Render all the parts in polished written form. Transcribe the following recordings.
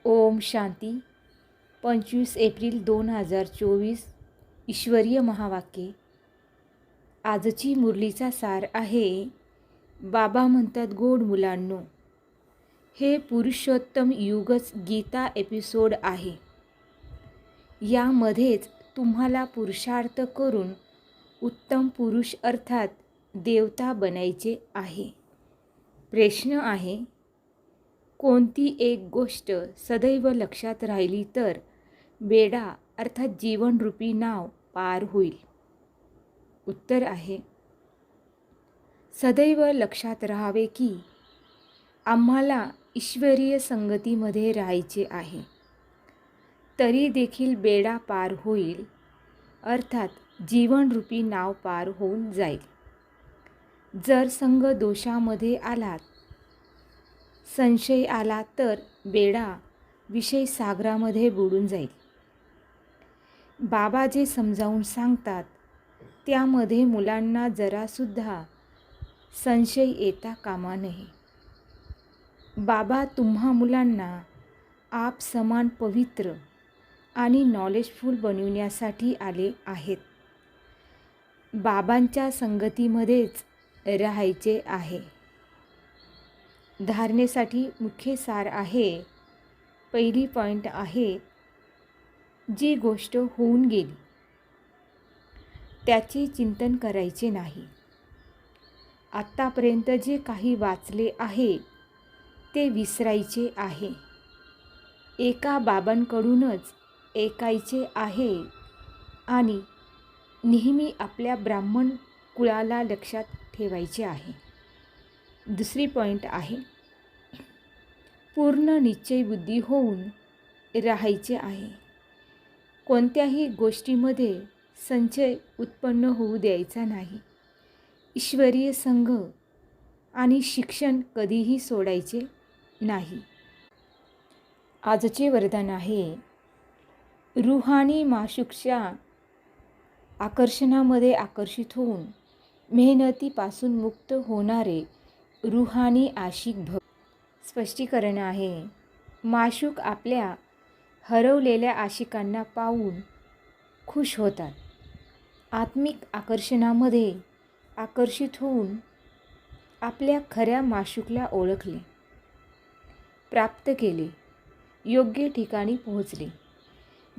Om Shanti. 25 April 2024. ईश्वरीय महावाक्ये. आजची मुरलीचा सार आहे. बाबा म्हणतात, गोड मुलांनो, हे पुरुषोत्तम युगच गीता एपिसोड आहे. यामध्येच तुम्हाला पुरुषार्थ करून उत्तम पुरुष अर्थात देवता बनायचे आहे. प्रश्न आहे, कोणती एक गोष्ट सदैव लक्षात राहिली तर बेडा अर्थात जीवनरूपी नाव पार होईल? उत्तर आहे, सदैव लक्षात राहावे की आम्हाला ईश्वरीय संगतीमध्ये राहायचे आहे. तरी देखील बेडा पार होईल अर्थात जीवनरूपी नाव पार होऊन जाईल. जर संग दोषामध्ये आलात, संशय आला तर बेडा विषय सागरामध्ये बुडून जाईल. बाबा जे समजावून सांगतात त्यामध्ये मुलांना जरासुद्धा संशय येता कामा नये. बाबा तुम्हा मुलांना आप समान पवित्र आणि नॉलेजफुल बनविण्यासाठी आले आहेत. बाबांच्या संगतीमध्येच राहायचे आहे. धारणेसाठी मुख्य सार आहे. पहिली पॉईंट आहे, जी गोष्ट होऊन गेली त्याचे चिंतन करायचे नाही. आत्तापर्यंत जे काही वाचले आहे ते विसरायचे आहे. एका बाबांकडूनच ऐकायचे आहे आणि नेहमी आपल्या ब्राह्मण कुळाला लक्षात ठेवायचे आहे. दुसरी पॉईंट आहे, पूर्ण निश्चयबुद्धी होऊन राहायचे आहे. कोणत्याही गोष्टीमध्ये संशय उत्पन्न होऊ द्यायचा नाही. ईश्वरीय संघ आणि शिक्षण कधीही सोडायचे नाही. आजचे वरदान आहे, रूहानी माशूकच्या आकर्षणामध्ये आकर्षित होऊन मेहनतीपासून मुक्त होणारे रूहानी आशिक भव. स्पष्टीकरण आहे, माशूक आपल्या हरवलेल्या आशिकांना पाहून खुश होतात. आत्मिक आकर्षणामध्ये आकर्षित होऊन आपल्या खऱ्या माशूकला ओळखले, प्राप्त केले, योग्य ठिकाणी पोहोचले.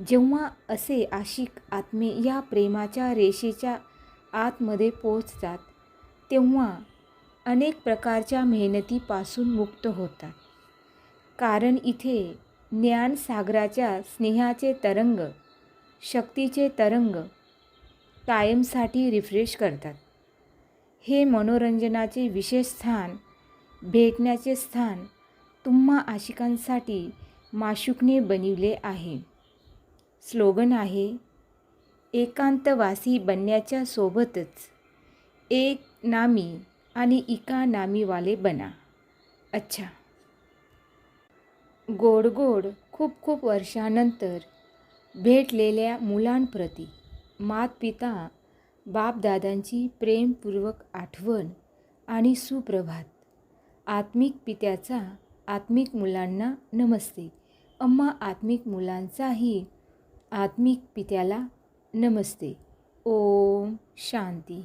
जेव्हा असे आशिक आत्मे या प्रेमाच्या रेषेच्या आतमध्ये पोहोचतात तेव्हा अनेक प्रकारच्या मेहनतीपासून मुक्त होतात. कारण इथे ज्ञानसागराच्या स्नेहाचे तरंग, शक्तीचे तरंग कायमसाठी रिफ्रेश करतात. हे मनोरंजनाचे विशेष स्थान, भेटण्याचे स्थान तुम्हा आशिकांसाठी माशूकने बनविले आहे. स्लोगन आहे, एकांतवासी बनण्याच्या सोबतच एक नामी आणि इका नामीवाले बना. अच्छा. गोड गोड खूप खूप वर्षानंतर भेटलेल्या मुलांप्रती मातपिता बापदादांची प्रेमपूर्वक आठवण आणि सुप्रभात. आत्मिक पित्याचा आत्मिक मुलांना नमस्ते. अम्मा आत्मिक मुलांचाही आत्मिक पित्याला नमस्ते. ओम शांती.